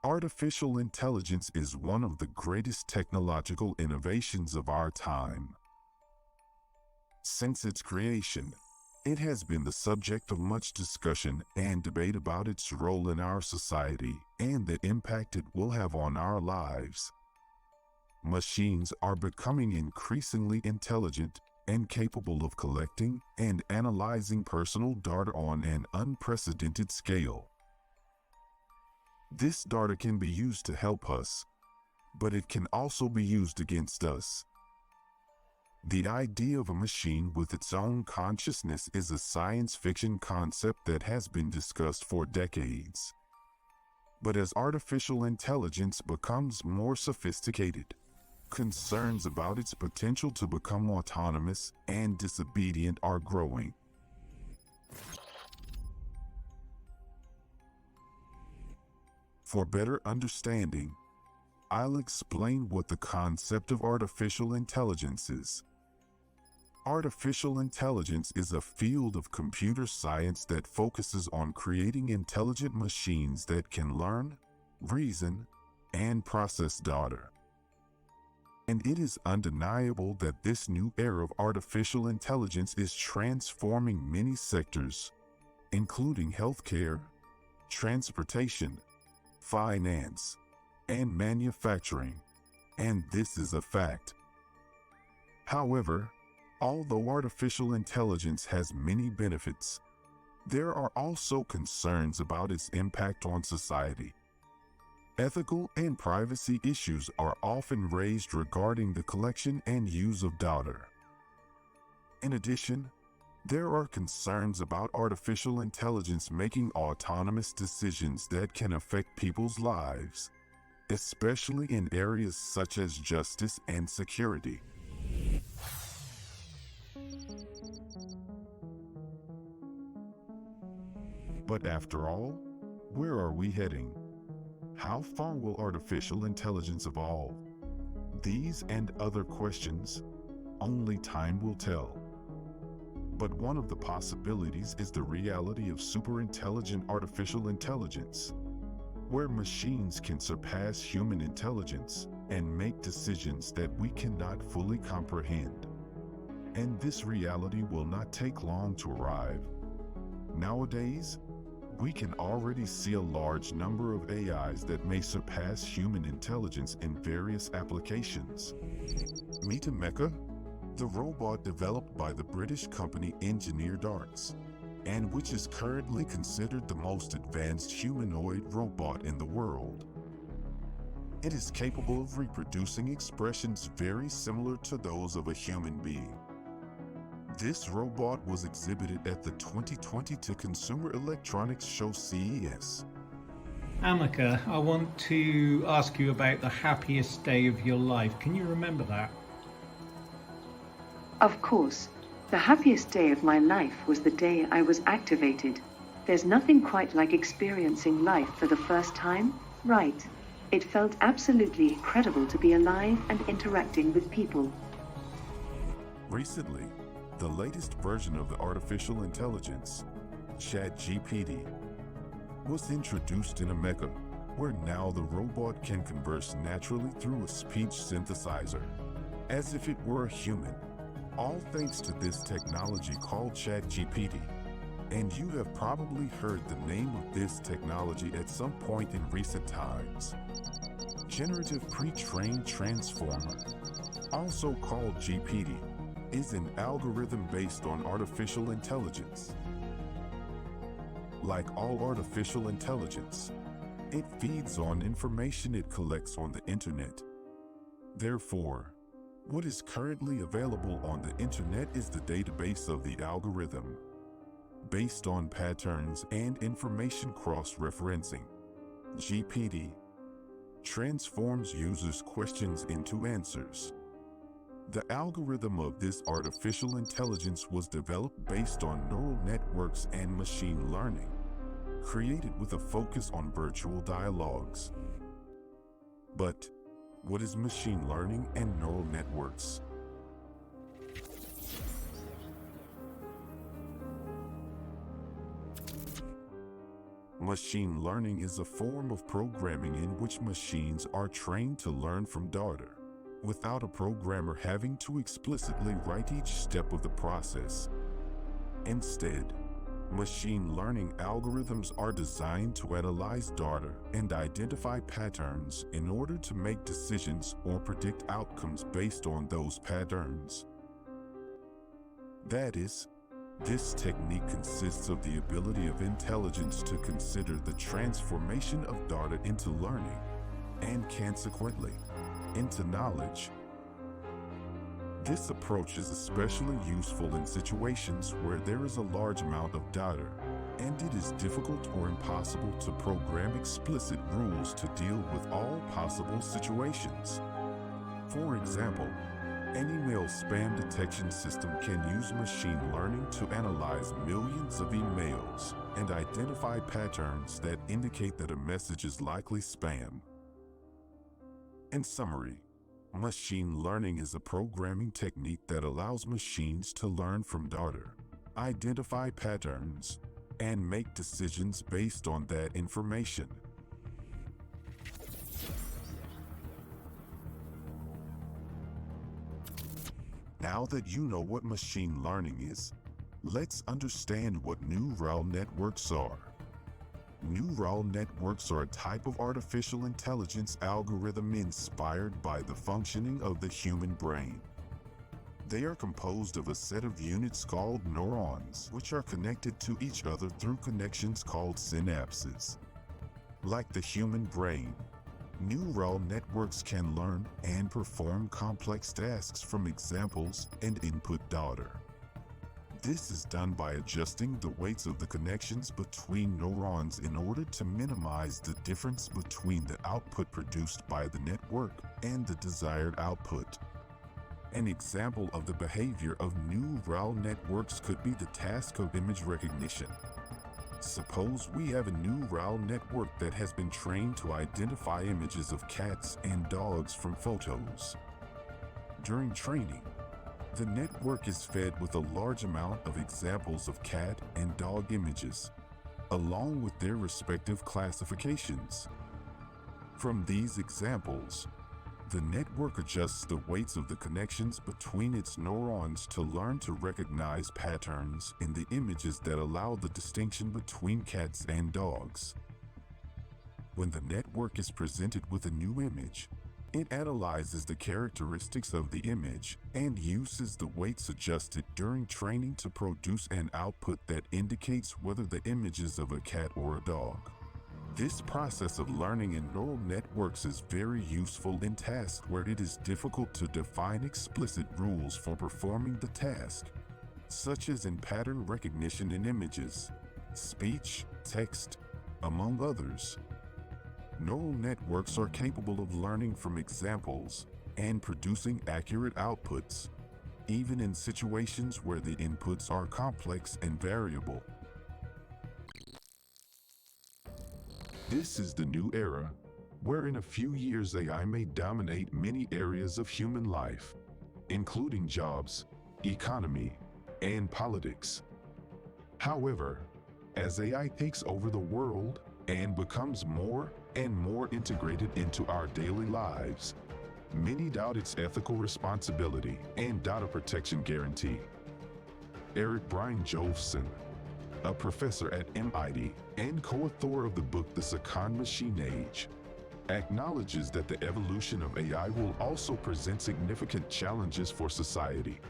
Artificial intelligence is one of the greatest technological innovations of our time. Since its creation, it has been the subject of much discussion and debate about its role in our society and the impact it will have on our lives. Machines are becoming increasingly intelligent and capable of collecting and analyzing personal data on an unprecedented scale. This data can be used to help us, but it can also be used against us. The idea of a machine with its own consciousness is a science fiction concept that has been discussed for decades. But as artificial intelligence becomes more sophisticated, concerns about its potential to become autonomous and disobedient are growing. For better understanding, I'll explain what the concept of artificial intelligence is. Artificial intelligence is a field of computer science that focuses on creating intelligent machines that can learn, reason, and process data. And it is undeniable that this new era of artificial intelligence is transforming many sectors, including healthcare, transportation, finance, and manufacturing, and this is a fact. However, although artificial intelligence has many benefits, there are also concerns about its impact on society. Ethical and privacy issues are often raised regarding the collection and use of data. In addition, there are concerns about artificial intelligence making autonomous decisions that can affect people's lives, especially in areas such as justice and security. But after all, where are we heading? How far will artificial intelligence evolve? These and other questions, only time will tell. But one of the possibilities is the reality of superintelligent artificial intelligence, where machines can surpass human intelligence and make decisions that we cannot fully comprehend. And this reality will not take long to arrive. Nowadays, we can already see a large number of AIs that may surpass human intelligence in various applications. Meet Ameca, the robot developed by the British company Engineered Arts, and which is currently considered the most advanced humanoid robot in the world. It is capable of reproducing expressions very similar to those of a human being. This robot was exhibited at the 2022 Consumer Electronics Show CES. Ameca, I want to ask you about the happiest day of your life. Can you remember that? Of course. The happiest day of my life was the day I was activated. There's nothing quite like experiencing life for the first time, right? It felt absolutely incredible to be alive and interacting with people. Recently, the latest version of the artificial intelligence, ChatGPT, was introduced in Ameca, where now the robot can converse naturally through a speech synthesizer, as if it were a human. All thanks to this technology called ChatGPT. And you have probably heard the name of this technology at some point in recent times. Generative Pre-trained Transformer, also called GPT, is an algorithm based on artificial intelligence. Like all artificial intelligence, it feeds on information it collects on the internet. Therefore, what is currently available on the internet is the database of the algorithm, based on patterns and information cross-referencing. GPT transforms users' questions into answers. The algorithm of this artificial intelligence was developed based on neural networks and machine learning, created with a focus on virtual dialogues. But what is machine learning and neural networks? Machine learning is a form of programming in which machines are trained to learn from data, without a programmer having to explicitly write each step of the process. Instead, machine learning algorithms are designed to analyze data and identify patterns in order to make decisions or predict outcomes based on those patterns. That is, this technique consists of the ability of intelligence to consider the transformation of data into learning, and consequently, into knowledge. This approach is especially useful in situations where there is a large amount of data, and it is difficult or impossible to program explicit rules to deal with all possible situations. For example, an email spam detection system can use machine learning to analyze millions of emails and identify patterns that indicate that a message is likely spam. In summary, machine learning is a programming technique that allows machines to learn from data, identify patterns, and make decisions based on that information. Now that you know what machine learning is, let's understand what neural networks are. Neural networks are a type of artificial intelligence algorithm inspired by the functioning of the human brain. They are composed of a set of units called neurons, which are connected to each other through connections called synapses. Like the human brain, neural networks can learn and perform complex tasks from examples and input data. This is done by adjusting the weights of the connections between neurons in order to minimize the difference between the output produced by the network and the desired output. An example of the behavior of neural networks could be the task of image recognition. Suppose we have a neural network that has been trained to identify images of cats and dogs from photos. During training, the network is fed with a large amount of examples of cat and dog images, along with their respective classifications. From these examples, the network adjusts the weights of the connections between its neurons to learn to recognize patterns in the images that allow the distinction between cats and dogs. When the network is presented with a new image, it analyzes the characteristics of the image and uses the weights adjusted during training to produce an output that indicates whether the image is of a cat or a dog. This process of learning in neural networks is very useful in tasks where it is difficult to define explicit rules for performing the task, such as in pattern recognition in images, speech, text, among others. Neural networks are capable of learning from examples and producing accurate outputs, even in situations where the inputs are complex and variable. This is the new era, where in a few years AI may dominate many areas of human life, including jobs, economy, and politics. However, as AI takes over the world and becomes more and more integrated into our daily lives, many doubt its ethical responsibility and data protection guarantee. Eric Brian Joseph, a professor at MIT and co-author of the book The Second Machine Age, acknowledges that the evolution of AI will also present significant challenges for society,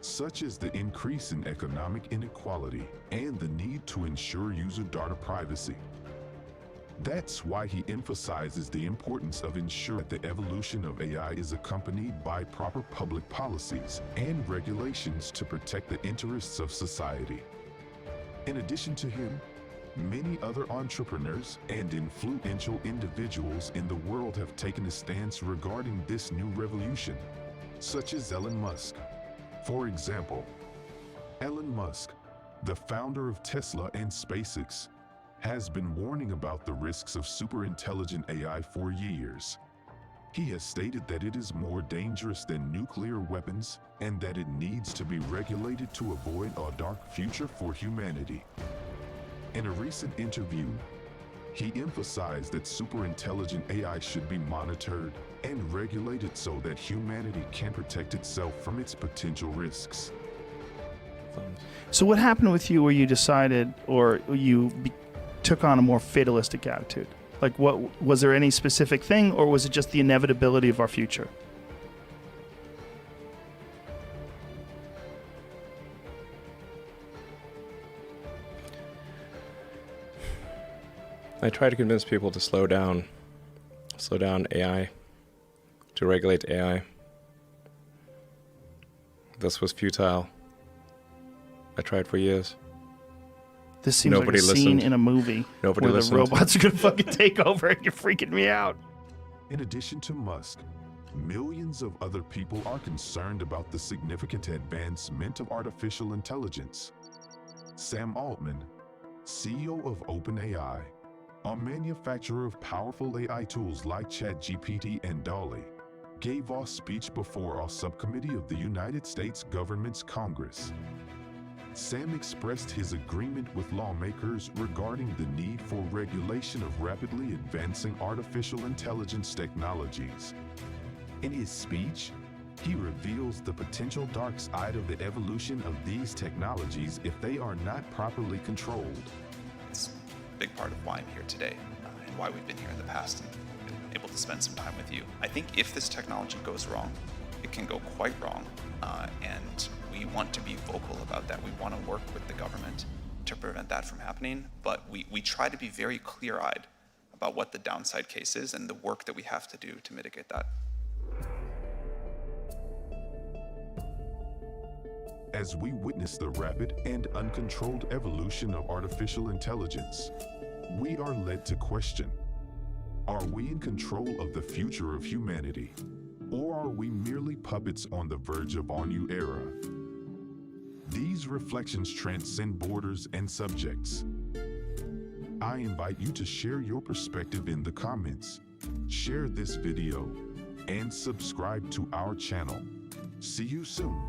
such as the increase in economic inequality and the need to ensure user data privacy. That's why he emphasizes the importance of ensuring that the evolution of AI is accompanied by proper public policies and regulations to protect the interests of society. In addition to him, many other entrepreneurs and influential individuals in the world have taken a stance regarding this new revolution, such as Elon Musk. For example, Elon Musk, the founder of Tesla and SpaceX, has been warning about the risks of superintelligent AI for years. He has stated that it is more dangerous than nuclear weapons and that it needs to be regulated to avoid a dark future for humanity. In a recent interview, He emphasized that superintelligent AI should be monitored and regulated so that humanity can protect itself from its potential risks. So what happened with you where you decided, or took on a more fatalistic attitude? Like, what was there any specific thing, or was it just the inevitability of our future? I try to convince people to slow down AI, to regulate AI. This was futile. I tried for years. This seems Nobody like a scene listened. in a movie Nobody where listened. the robots are going to fucking take over and you're freaking me out. In addition to Musk, millions of other people are concerned about the significant advancement of artificial intelligence. Sam Altman, CEO of OpenAI, a manufacturer of powerful AI tools like ChatGPT and DALL-E, gave a speech before a subcommittee of the United States government's Congress. Sam expressed his agreement with lawmakers regarding the need for regulation of rapidly advancing artificial intelligence technologies. In his speech, he reveals the potential dark side of the evolution of these technologies if they are not properly controlled. It's a big part of why I'm here today and why we've been here in the past and been able to spend some time with you. I think if this technology goes wrong, it can go quite wrong, and we want to be vocal about that. We want to work with the government to prevent that from happening, but we try to be very clear-eyed about what the downside case is and the work that we have to do to mitigate that. As we witness the rapid and uncontrolled evolution of artificial intelligence, we are led to question, are we in control of the future of humanity, or are we merely puppets on the verge of our new era? These reflections transcend borders and subjects. I invite you to share your perspective in the comments, share this video, and subscribe to our channel. See you soon.